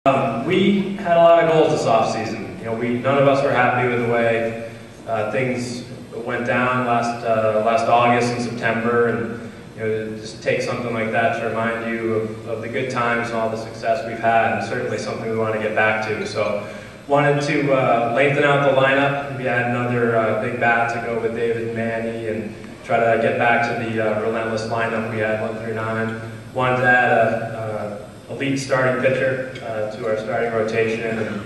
We had a lot of goals this offseason. You know, none of us were happy with the way things went down last August and September, and to just take something like that to remind you of the good times and all the success we've had, and certainly something we want to get back to. So, wanted to lengthen out the lineup. We had another big bat to go with David and Manny, and try to get back to the relentless lineup we had 1 through 9. Wanted to add a elite starting pitcher to our starting rotation, and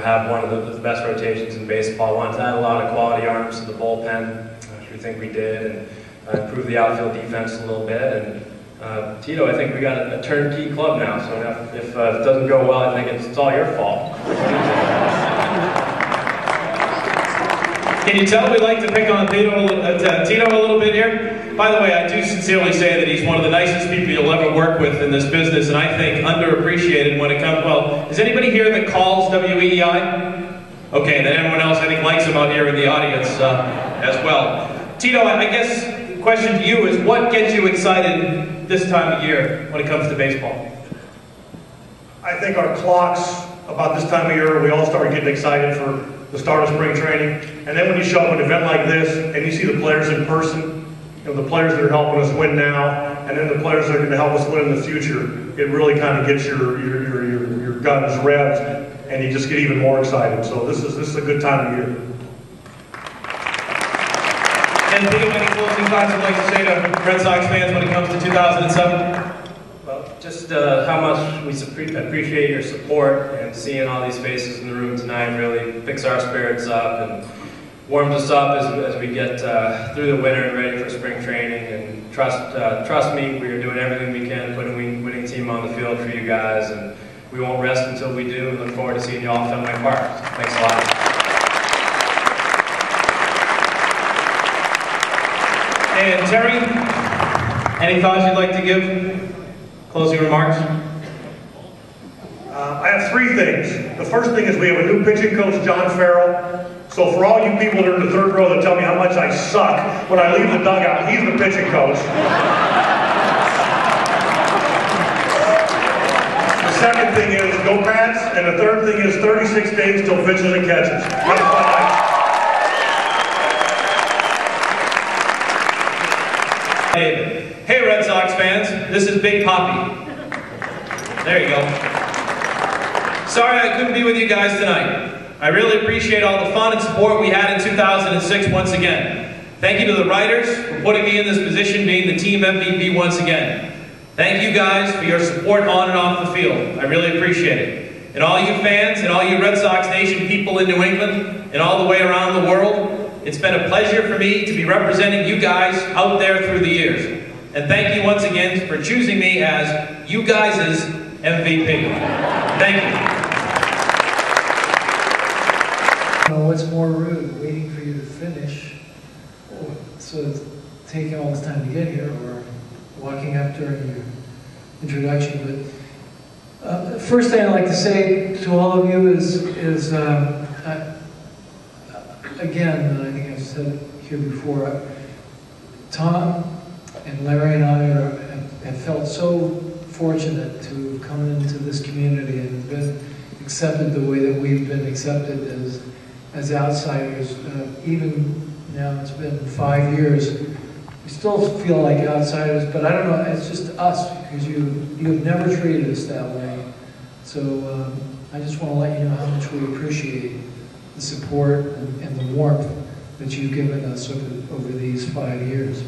have one of the best rotations in baseball. Wanted to add a lot of quality arms to the bullpen, which we think we did, and improve the outfield defense a little bit. And Tito, I think we got a turnkey club now. So if it doesn't go well, I think it's all your fault. Can you tell we like to pick on Tito a little bit here? By the way, I do sincerely say that he's one of the nicest people you'll ever work with in this business, and I think underappreciated when it comes, well, is anybody here that calls WEEI? Okay, then everyone else I think likes him out here in the audience as well. Tito, I guess the question to you is, what gets you excited this time of year when it comes to baseball? I think our clocks, about this time of year, we all start getting excited for the start of spring training. And then when you show up at an event like this and you see the players in person, the players that are helping us win now, and then the players that are going to help us win in the future, it really kind of gets your guns revved, and you just get even more excited. So this is a good time of year. And Tito, any closing thoughts you'd like to say to Red Sox fans when it comes to 2007? Well, just how much we appreciate your support, and seeing all these faces in the room tonight really picks our spirits up and warms us up as we get through the winter and ready for spring training. And trust me, we are doing everything we can, putting a winning team on the field for you guys, and we won't rest until we do. We look forward to seeing you all at Fenway Park. Thanks a lot. And Terry, any thoughts you'd like to give? Closing remarks? I have 3 things. The first thing is we have a new pitching coach, John Farrell. So for all you people that are in the 3rd row that tell me how much I suck when I leave the dugout, he's the pitching coach. The second thing is go Pats, and the 3rd thing is 36 days till pitches and catches. Have a fun night. Hey Red Sox fans, this is Big Poppy. There you go. Sorry I couldn't be with you guys tonight. I really appreciate all the fun and support we had in 2006 once again. Thank you to the writers for putting me in this position, being the team MVP once again. Thank you guys for your support on and off the field. I really appreciate it. And all you fans and all you Red Sox Nation people in New England and all the way around the world, it's been a pleasure for me to be representing you guys out there through the years. And thank you once again for choosing me as you guys' MVP. Thank you. What's more rude, waiting for you to finish, so it's taking all this time to get here, or walking up during your introduction? But the first thing I'd like to say to all of you is again, I think I've said it here before, Tom and Larry and I have felt so fortunate to have come into this community and been accepted the way that we've been accepted as outsiders. Even now, it's been 5 years, we still feel like outsiders, but I don't know, it's just us, because you have never treated us that way. So I just want to let you know how much we appreciate the support and the warmth that you've given us over these 5 years.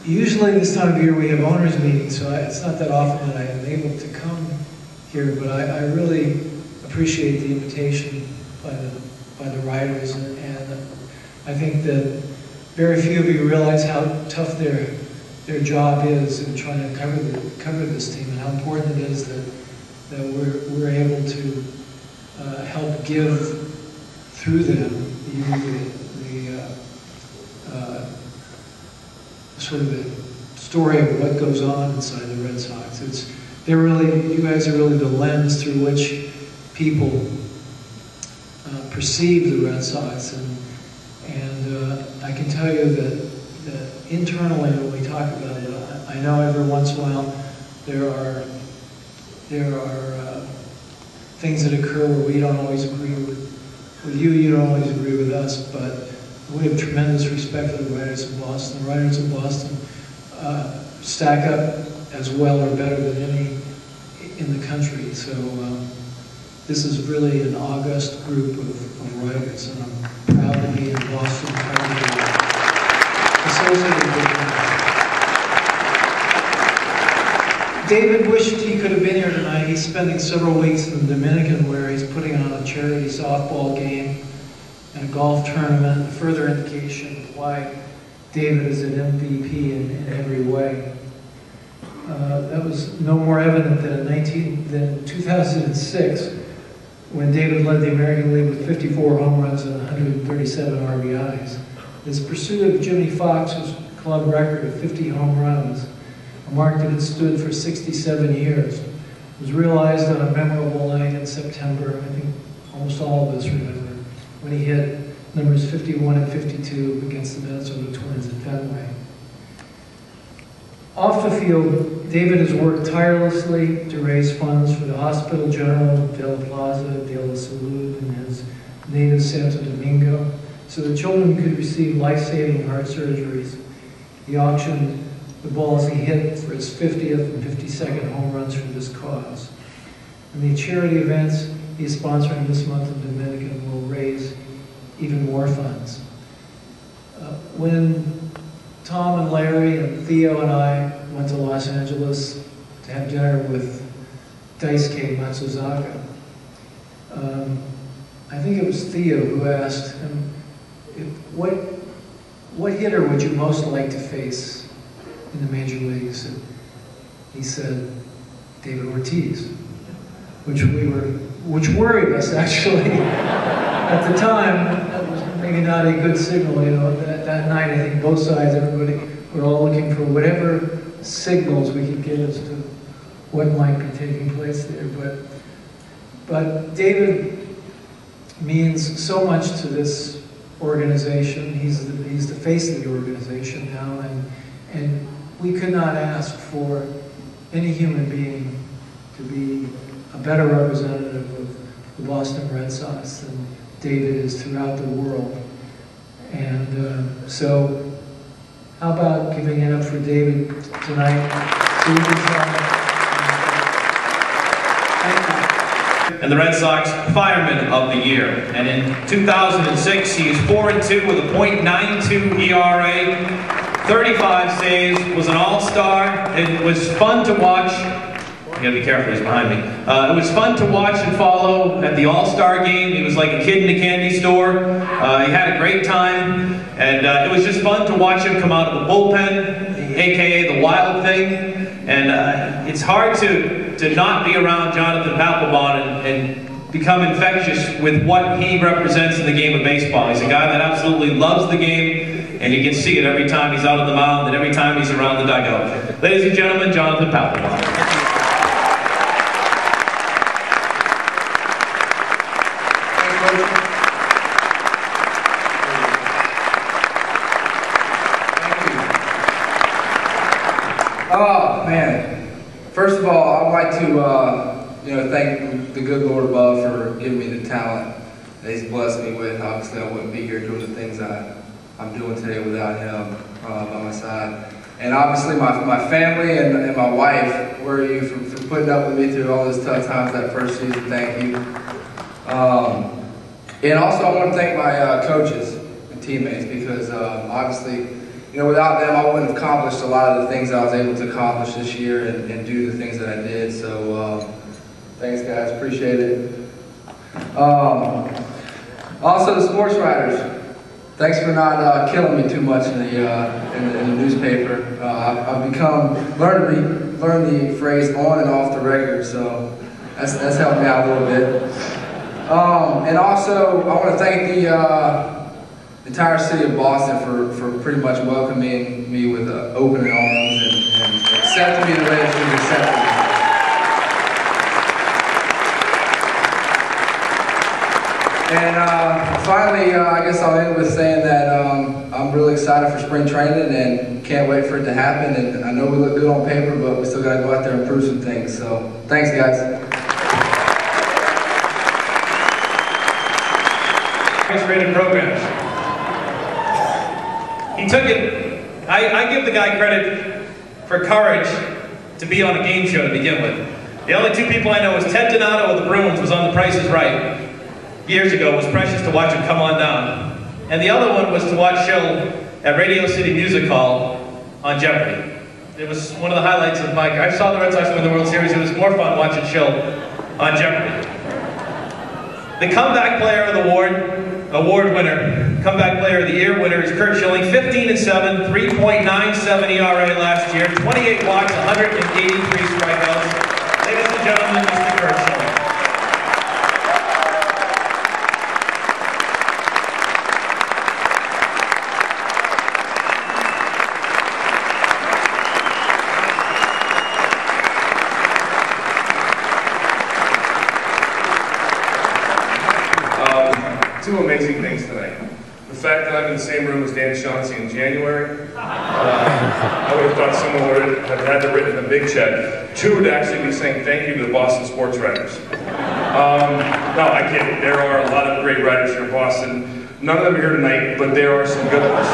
Usually this time of year we have owners meetings, so it's not that often that I am able to come here, but I really appreciate the invitation by the writers, and I think that very few of you realize how tough their job is in trying to cover this team, and how important it is that we're able to help give through them sort of the story of what goes on inside the Red Sox. You guys are really the lens through which people perceive the Red Sox, and tell you that internally when we talk about it, I know every once in a while there are things that occur where we don't always agree with you, you don't always agree with us, but we have tremendous respect for the writers of Boston. The writers of Boston stack up as well or better than any in the country. So this is really an august group of writers, and I'm proud to be in Boston, proud to be associated with them. David wished he could have been here tonight. He's spending several weeks in the Dominican where he's putting on a charity softball game and a golf tournament, a further indication of why David is an MVP in every way. That was no more evident than 2006, when David led the American League with 54 home runs and 137 RBIs. His pursuit of Jimmy Fox's club record of 50 home runs, a mark that had stood for 67 years, was realized on a memorable night in September. I think almost all of us remember, when he hit numbers 51 and 52 against the Minnesota Twins at Fenway. Off the field, David has worked tirelessly to raise funds for the Hospital General de la Plaza de la Salud in his native Santo Domingo, so that children could receive life-saving heart surgeries. He auctioned the balls he hit for his 50th and 52nd home runs for this cause. And the charity events he is sponsoring this month in Dominican will raise even more funds. When Tom and Larry and Theo and I went to Los Angeles to have dinner with Daisuke Matsuzaka, I think it was Theo who asked him, what hitter would you most like to face in the major leagues? And he said, David Ortiz, which worried us actually. At the time, that was maybe not a good signal, you know. That night, I think both sides, everybody, were all looking for whatever signals we could get as to what might be taking place there. But David means so much to this organization. He's the face of the organization now, and we could not ask for any human being to be a better representative of the Boston Red Sox than David is throughout the world. And so, how about giving it up for David tonight? Thank you. And the Red Sox Fireman of the Year. And in 2006, he is 4-2 with a .92 ERA, 35 saves, was an all-star. It was fun to watch. You gotta be careful, he's behind me. It was fun to watch and follow at the All-Star game. He was like a kid in a candy store. He had a great time, and it was just fun to watch him come out of the bullpen, aka the Wild Thing. And it's hard to not be around Jonathan Papelbon and become infectious with what he represents in the game of baseball. He's a guy that absolutely loves the game, and you can see it every time he's out on the mound and every time he's around the dugout. Ladies and gentlemen, Jonathan Papelbon. Oh, man. First of all, I'd like to thank the good Lord above for giving me the talent that He's blessed me with. Obviously, I wouldn't be here doing the things I'm doing today without Him by my side. And obviously, my family and my wife, where you for putting up with me through all those tough times that first season. Thank you. And also, I want to thank my coaches and teammates, because obviously, without them, I wouldn't have accomplished a lot of the things I was able to accomplish this year and do the things that I did. So, thanks, guys. Appreciate it. Also, the sports writers, thanks for not killing me too much in the newspaper. I've learned the phrase on and off the record, so that's helped me out a little bit. And also, I want to thank the entire city of Boston for pretty much welcoming me with open arms and accepting me the way it's been accepted. And finally, I guess I'll end with saying that I'm really excited for spring training and can't wait for it to happen. And I know we look good on paper, but we still got to go out there and prove some things. So thanks, guys. Rated programs. He took it. I give the guy credit for courage to be on a game show to begin with. The only two people I know is Ted Donato of the Bruins was on The Price is Right years ago. It was precious to watch him come on down. And the other one was to watch Schill at Radio City Music Hall on Jeopardy. It was one of the highlights of my career. I saw the Red Sox win the World Series. It was more fun watching Schill on Jeopardy. The comeback player of the award winner, comeback player of the year winner is Curt Schilling, 15-7, 3.97 ERA last year, 28 walks, 183 strikeouts. Ladies and gentlemen, Mr. Curt Schilling. Two amazing things tonight. The fact that I'm in the same room as Dan Shaughnessy in January, I would have thought someone would have had to written a big check. Two would actually be saying thank you to the Boston sports writers. No, I kid. There are a lot of great writers here in Boston. None of them are here tonight, but there are some good ones.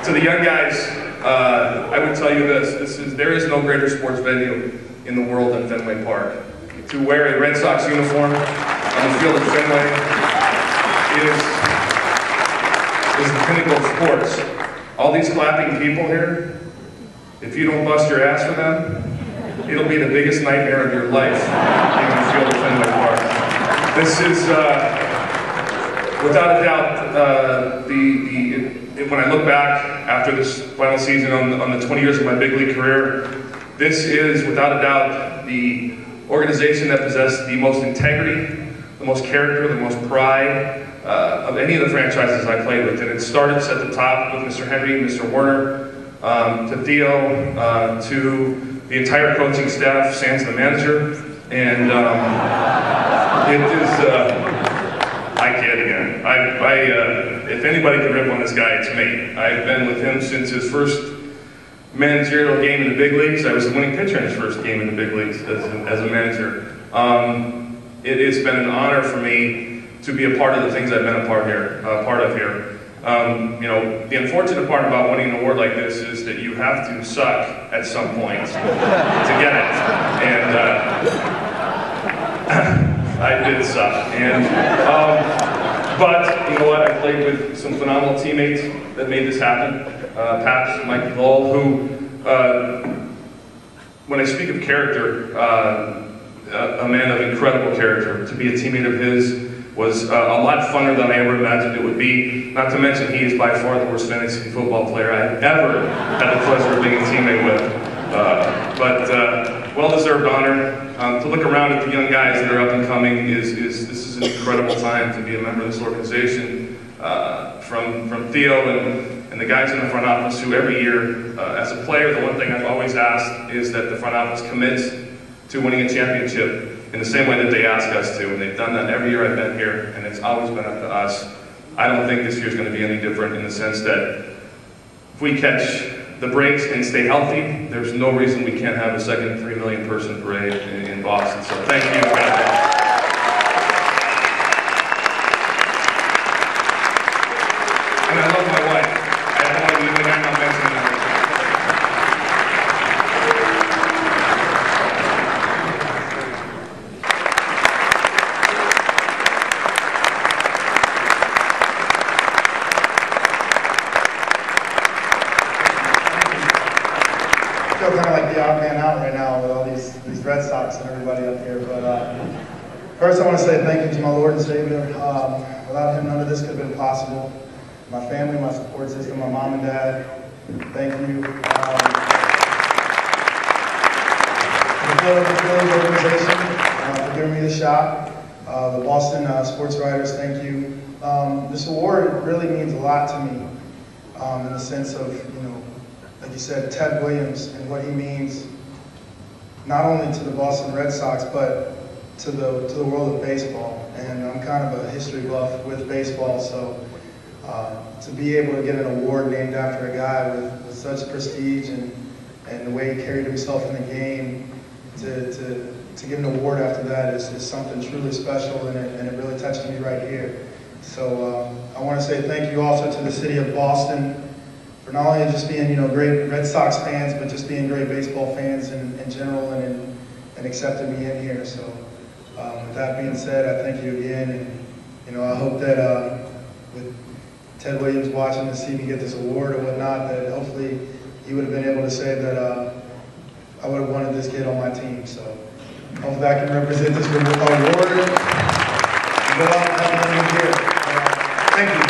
To the young guys, I would tell you this. There is no greater sports venue in the world than Fenway Park. To wear a Red Sox uniform on the field at Fenway is the pinnacle of sports. All these clapping people here, if you don't bust your ass for them, it'll be the biggest nightmare of your life being on the field at Fenway Park. This is, without a doubt, when I look back after this final season on the 20 years of my big league career, this is, without a doubt, the organization that possessed the most integrity, the most character, the most pride of any of the franchises I played with. And it started at the top with Mr. Henry, Mr. Werner, to Theo, to the entire coaching staff, Sans the manager. And it is, I kid again. If anybody can rip on this guy, it's me. I've been with him since his first managerial game in the big leagues. I was the winning pitcher in his first game in the big leagues as a manager. It has been an honor for me to be a part of the things I've been a part of here. You know, the unfortunate part about winning an award like this is that you have to suck at some point to get it. And I did suck. And but you know what? I played with some phenomenal teammates that made this happen. Paps, Mikey Lowell, who, when I speak of character, a man of incredible character. To be a teammate of his was a lot funner than I ever imagined it would be. Not to mention he is by far the worst fantasy football player I've ever had the pleasure of being a teammate with. But well-deserved honor. To look around at the young guys that are up and coming this is an incredible time to be a member of this organization. From Theo and the guys in the front office who every year, as a player, the one thing I've always asked is that the front office commits to winning a championship in the same way that they ask us to, and they've done that every year I've been here, and it's always been up to us. I don't think this year's going to be any different in the sense that if we catch the breaks and stay healthy, there's no reason we can't have a second 3 million person parade in Boston. So thank you. And I love my wife. I don't want to leave the guy not mentioning that. I feel kind of like the odd man out right now with all these Red Sox and everybody up here. But first I want to say thank you to my Lord and Savior. Without him, none of this could have been possible. My family, my support system, my mom and dad, thank you. The Phillies organization for giving me the shot. The Boston sports writers, thank you. This award really means a lot to me in the sense of, you know, like you said, Ted Williams and what he means not only to the Boston Red Sox, but to the world of baseball. and I'm kind of a history buff with baseball, so to be able to get an award named after a guy with such prestige and the way he carried himself in the game, to get an award after that is something truly special, and it really touched me right here. So I want to say thank you also to the city of Boston for not only just being, you know, great Red Sox fans, but just being great baseball fans in general, and accepting me in here. So with that being said, I thank you again, and you know, I hope that with Ted Williams watching to see me get this award or whatnot, that hopefully he would have been able to say that I would have wanted this kid on my team. So hopefully I can represent this award and go out and have another year. Thank you.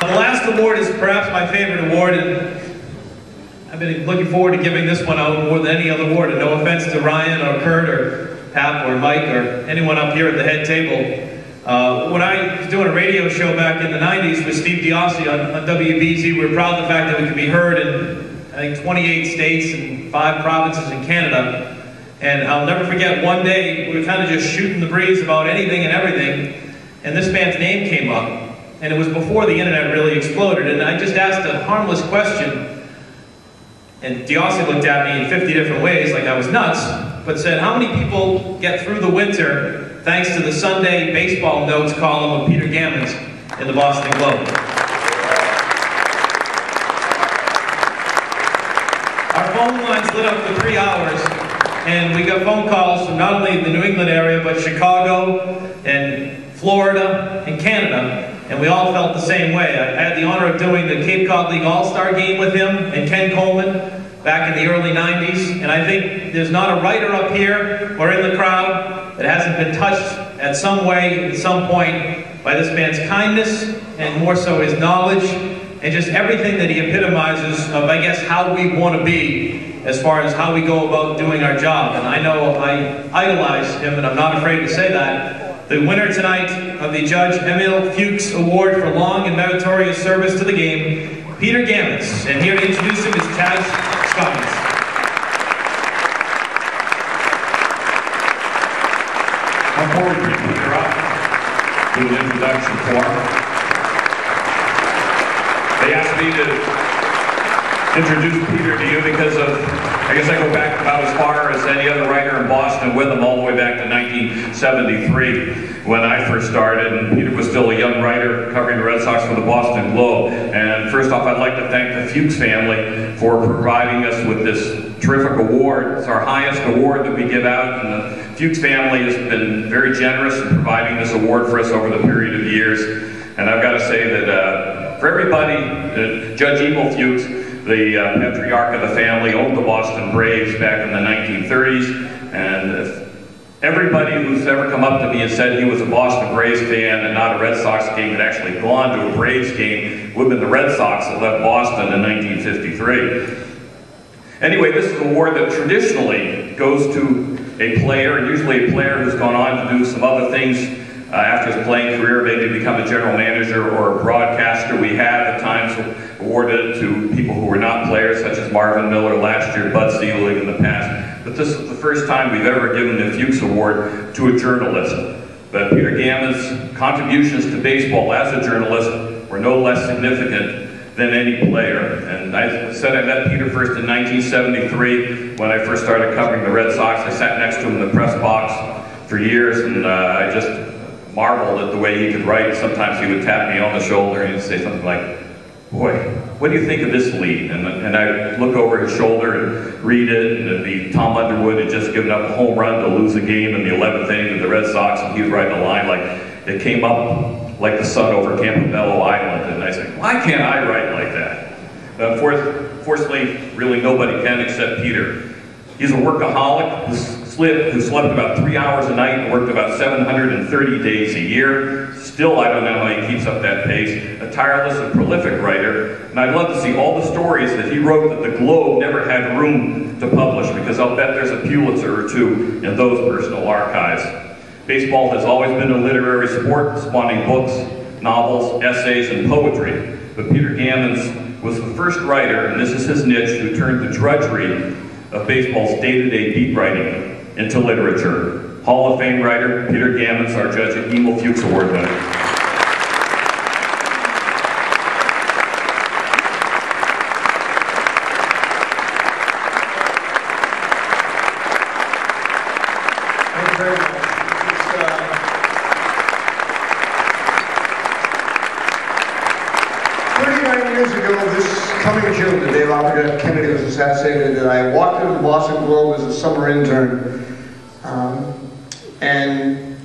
The last award is perhaps my favorite award, and I've been looking forward to giving this one out more than any other award, and no offense to Ryan or Kurt or Hap or Mike or anyone up here at the head table. When I was doing a radio show back in the 90s with Steve Daloisio on WBZ, we were proud of the fact that we could be heard in, I think, 28 states and 5 provinces in Canada. And I'll never forget, one day we were kind of just shooting the breeze about anything and everything, and this man's name came up. And it was before the internet really exploded, and I just asked a harmless question, and Daloisio looked at me in 50 different ways like I was nuts, but said, how many people get through the winter thanks to the Sunday baseball notes column of Peter Gammons in the Boston Globe? Our phone lines lit up for 3 hours, and we got phone calls from not only the New England area, but Chicago and Florida and Canada, and we all felt the same way. I had the honor of doing the Cape Cod League All-Star game with him and Ken Coleman back in the early 90s, and I think there's not a writer up here or in the crowd that hasn't been touched at some way, at some point, by this man's kindness, and more so his knowledge, and just everything that he epitomizes of, I guess, how we want to be as far as how we go about doing our job. And I know I idolize him, and I'm not afraid to say that. The winner tonight of the Judge Emil Fuchs Award for long and meritorious service to the game, Peter Gammons. And here to introduce him is Chaz Scoggins. Come forward, Peter, up. Do an introduction form. They asked me to introduce Peter to you because of, I guess I go back about as far as any other writer in Boston with him, all the way back to 1973 when I first started, and Peter was still a young writer covering the Red Sox for the Boston Globe. And first off, I'd like to thank the Fuchs family for providing us with this terrific award. It's our highest award that we give out, and the Fuchs family has been very generous in providing this award for us over the period of years. And I've got to say that for everybody, Judge Emil Fuchs, the patriarch of the family, owned the Boston Braves back in the 1930s, and everybody who's ever come up to me and said he was a Boston Braves fan and not a Red Sox game, had actually gone to a Braves game, would have been the Red Sox that left Boston in 1953. Anyway, this is an award that traditionally goes to a player, and usually a player who's gone on to do some other things after his playing career, maybe become a general manager or a broadcaster. We have at times awarded it to people who were not players, such as Marvin Miller last year, Bud Selig in the past. But this is the first time we've ever given the Fuchs Award to a journalist. But Peter Gammons' contributions to baseball as a journalist were no less significant than any player. And I said I met Peter first in 1973 when I first started covering the Red Sox. I sat next to him in the press box for years, and I just marveled at the way he could write. Sometimes he would tap me on the shoulder and he'd say something like, "Boy, what do you think of this lead?" And I'd look over his shoulder and read it, and it'd be Tom Underwood had just given up a home run to lose a game in the 11th inning of the Red Sox, and he'd write a line like, "It came up like the sun over Campobello Island." And I said, why can't I write like that? Fortunately, really nobody can except Peter. He's a workaholic who slept about 3 hours a night and worked about 730 days a year. Still, I don't know how he keeps up that pace. A tireless and prolific writer, and I'd love to see all the stories that he wrote that the Globe never had room to publish, because I'll bet there's a Pulitzer or two in those personal archives. Baseball has always been a literary sport, spawning books, novels, essays, and poetry. But Peter Gammons was the first writer, and this is his niche, who turned the drudgery of baseball's day-to-day beat writing into literature. Hall of Fame writer Peter Gammons, our judge at Emil Fuchs Award winner. Very much. 39 years ago, this coming June, the day Robert F. Kennedy was assassinated, and I walked into the Boston Globe as a summer intern. And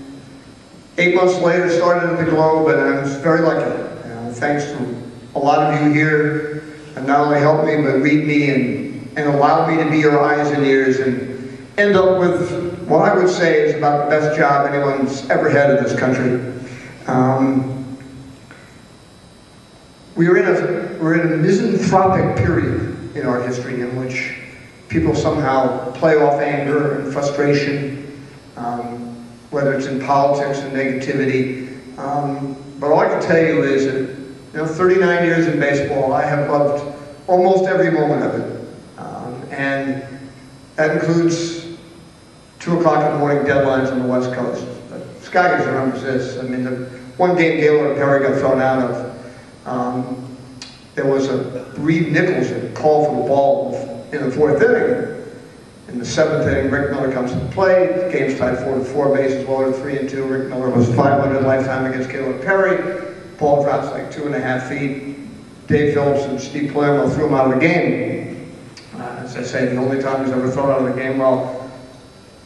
8 months later, started at the Globe, and I was very lucky. Thanks to a lot of you here, and not only helped me, but read me and allowed me to be your eyes and ears, and end up with what I would say is about the best job anyone's ever had in this country. We're in a misanthropic period in our history in which people somehow play off anger and frustration, whether it's in politics and negativity. But all I can tell you is that 39 years in baseball, I have loved almost every moment of it. And that includes 2 o'clock in the morning deadlines on the West Coast. But Skyers remembers this. I mean, the one game Gaylord Perry got thrown out of, there was a Reed Nichols that called for the ball in the 4th inning. In the 7th inning, Rick Miller comes to the plate. The game's tied 4-4, bases loaded 3-2. Rick Miller was 500 lifetime against Gaylord Perry. Ball drops like 2.5 feet. Dave Phillips and Steve Palermo threw him out of the game. As I say, the only time he's ever thrown out of the game. Well,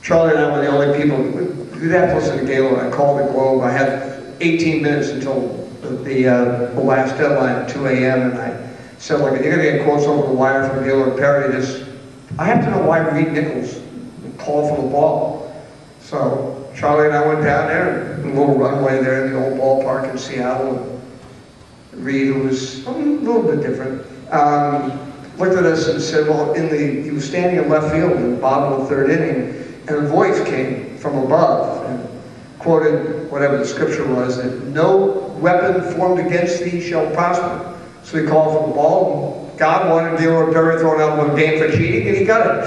Charlie and I were the only people who had to listen to Gaylord. I called the Globe. I had 18 minutes until the last deadline at 2 a.m. and I said, look, you're going to get quotes over the wire from Gaylord Perry. I have to know why Reed Nichols called for the ball. So Charlie and I went down there, a little runway there in the old ballpark in Seattle. And Reed, who was a little bit different, looked at us and said, well, he was standing in left field in the bottom of the 3rd inning, and a voice came from above and quoted whatever the scripture was, that no weapon formed against thee shall prosper. So he called for the ball, and God wanted Gaylord Perry thrown out one game for cheating, and he got it.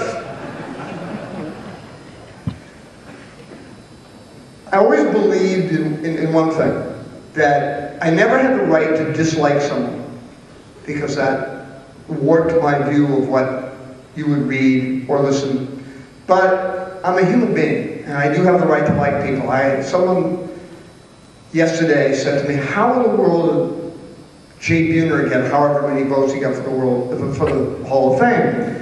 I always believed in one thing, that I never had the right to dislike someone, because that warped my view of what you would read or listen. But I'm a human being, and I do have the right to like people. Someone yesterday said to me, how in the world did Jay Buhner get however many votes he got for the Hall of Fame?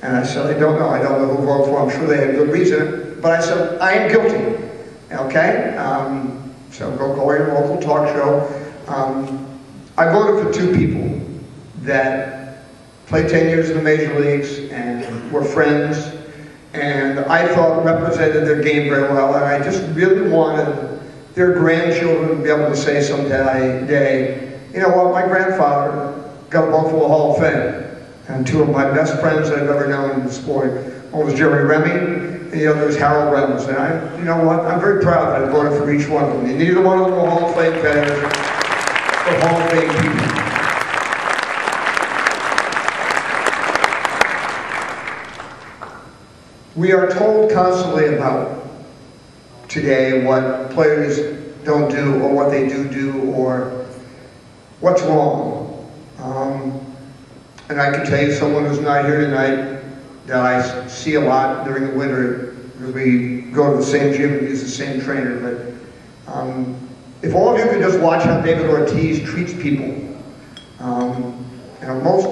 And I said, I don't know. I don't know who voted for him. I'm sure they had good reason. But I said, I am guilty. Okay? So go call your local talk show. I voted for 2 people that played 10 years in the major leagues and were friends, and I thought represented their game very well, and I just really wanted their grandchildren to be able to say someday, you know what, my grandfather got a vote for the Hall of Fame. And 2 of my best friends that I've ever known in the sport, one was Jerry Remy, and the other was Harold Reynolds. And you know what, I'm very proud that I voted for each one of them. And neither one of them were Hall of Fame players or Hall of Fame people. We are told constantly about today what players don't do, or what they do, or what's wrong. And I can tell you, someone who's not here tonight, that I see a lot during the winter, because we go to the same gym and use the same trainer. But if all of you could just watch how David Ortiz treats people, most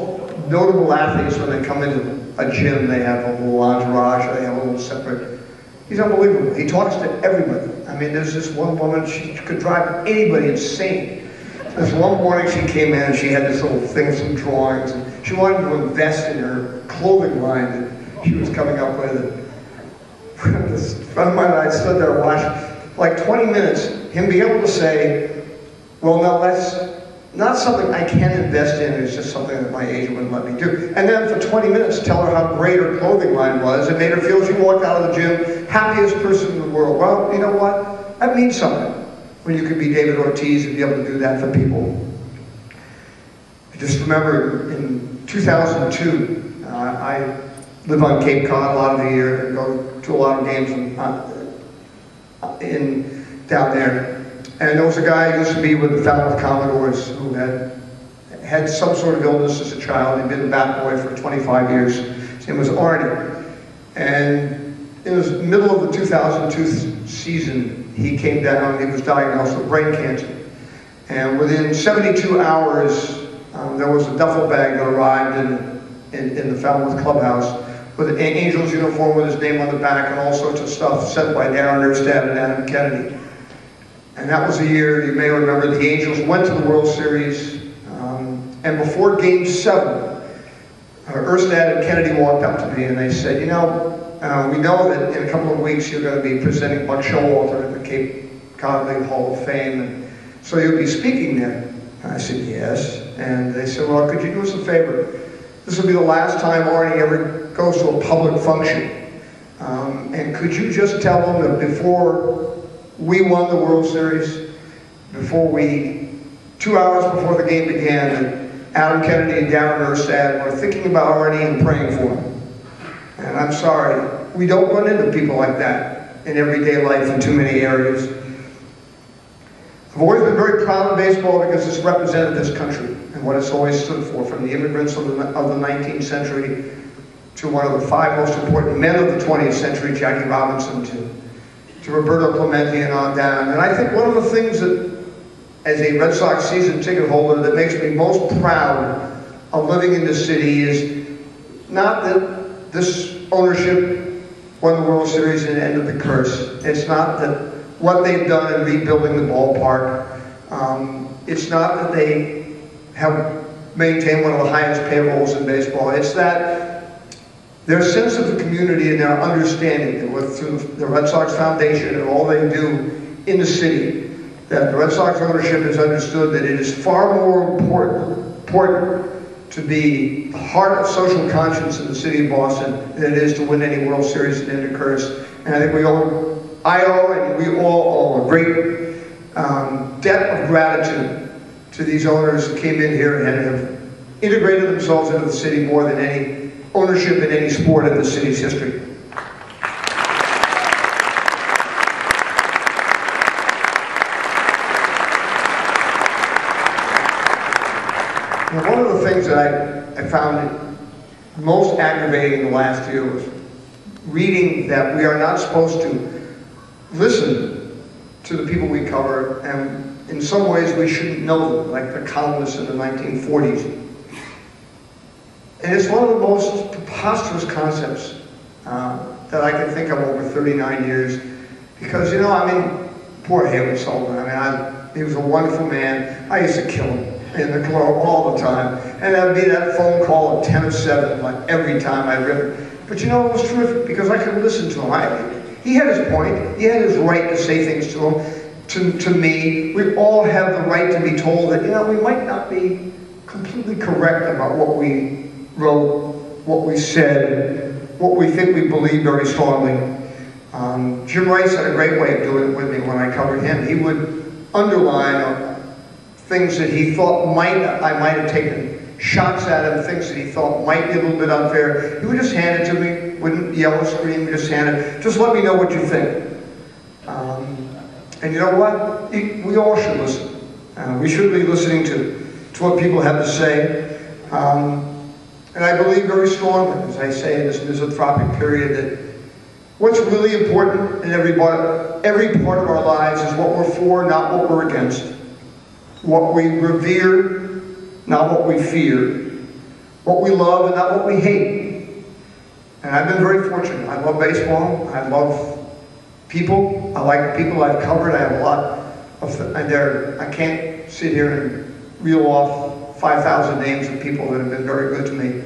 notable athletes, when they come into a gym, they have a little entourage, or they have a little separate. He's unbelievable. He talks to everybody. I mean, there's this one woman, she could drive anybody insane. This one morning she came in and she had this little thing with some drawings, and she wanted to invest in her clothing line that she was coming up with. And this friend of mine and I stood there and watched like 20 minutes, him be able to say, well, no, that's not something I can invest in, it's just something that my agent wouldn't let me do. And then for 20 minutes tell her how great her clothing line was. It made her feel she walked out of the gym, happiest person in the world. Well, you know what? That means something, when you could be David Ortiz and be able to do that for people. I just remember in 2002, I live on Cape Cod a lot of the year and go to a lot of games down there. And there was a guy who used to be with the Falmouth Commodores who had some sort of illness as a child. He'd been a bat boy for 25 years. His name was Arnie. And in the middle of the 2002 season, he came down, he was diagnosed with brain cancer. And within 72 hours, there was a duffel bag that arrived in the Falmouth clubhouse with an Angels uniform with his name on the back and all sorts of stuff sent by Darren Erstad and Adam Kennedy. And that was the year, you may remember, the Angels went to the World Series. And before Game 7, Erstad and Kennedy walked up to me and they said, you know, we know that in a couple of weeks you're going to be presenting Buck Showalter at the Cape Cod League Hall of Fame, and so you'll be speaking there. And I said, yes. And they said, well, could you do us a favor? This will be the last time Arnie ever goes to a public function. And could you just tell them that before we won the World Series, 2 hours before the game began, that Adam Kennedy and Darren Erstad were thinking about Arnie and praying for him. And I'm sorry, we don't run into people like that in everyday life in too many areas. I've always been very proud of baseball because it's represented this country and what it's always stood for, from the immigrants of the 19th century to one of the 5 most important men of the 20th century, Jackie Robinson, to Roberto Clemente and on down. And I think one of the things that, as a Red Sox season ticket holder, that makes me most proud of living in this city is not that this ownership won the World Series and ended the curse. It's not that what they've done in rebuilding the ballpark. It's not that they have maintained one of the highest payrolls in baseball. It's that their sense of the community and their understanding through the Red Sox Foundation and all they do in the city, that the Red Sox ownership has understood that it is far more important to be the heart of social conscience in the city of Boston than it is to win any World Series and end a curse. And I think I owe and we all owe a great debt of gratitude to these owners who came in here and have integrated themselves into the city more than any ownership in any sport in the city's history. Now, one of the things that I found most aggravating in the last year was reading that we are not supposed to listen to the people we cover, and in some ways we shouldn't know them, like the columnists in the 1940s. And it's one of the most preposterous concepts that I can think of over 39 years, because, you know, I mean, poor Hayward Sullivan, he was a wonderful man. I used to kill him in the club all the time, and that'd be that phone call at 10 of 7, like every time I'd rip it. But you know, it was terrific, because I could listen to him. He had his point. He had his right to say things to him, to me. We all have the right to be told that, you know, we might not be completely correct about what we wrote, what we said, what we think we believe very strongly. Jim Rice had a great way of doing it with me when I covered him. He would underline things that he thought I might have taken shots at him, things that he thought might be a little bit unfair. He would just hand it to me, wouldn't yell or scream, just hand it. Just let me know what you think. And you know what? We all should listen. We should be listening to what people have to say. And I believe very strongly, as I say in this misanthropic period, that what's really important in every part of our lives is what we're for, not what we're against. What we revere, not what we fear. What we love and not what we hate. And I've been very fortunate. I love baseball. I love people. I like the people I've covered. I have a lot of, I can't sit here and reel off 5,000 names of people that have been very good to me.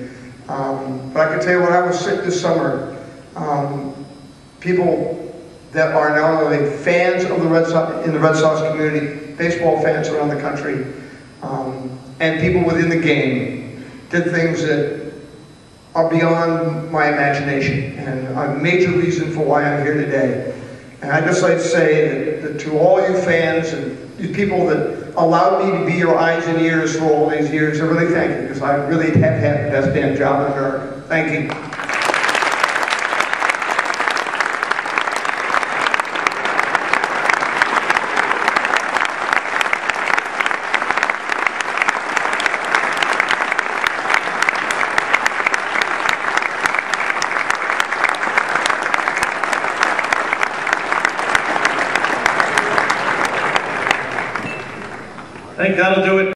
But I can tell you, when I was sick this summer, people that are not only fans of the Red Sox, in the Red Sox community, baseball fans around the country, and people within the game, did things that are beyond my imagination, and a major reason for why I'm here today. And I'd just like to say that to all you fans and you people that allowed me to be your eyes and ears for all these years, I really thank you, because I really have had the best damn job in America. Thank you. I think that'll do it.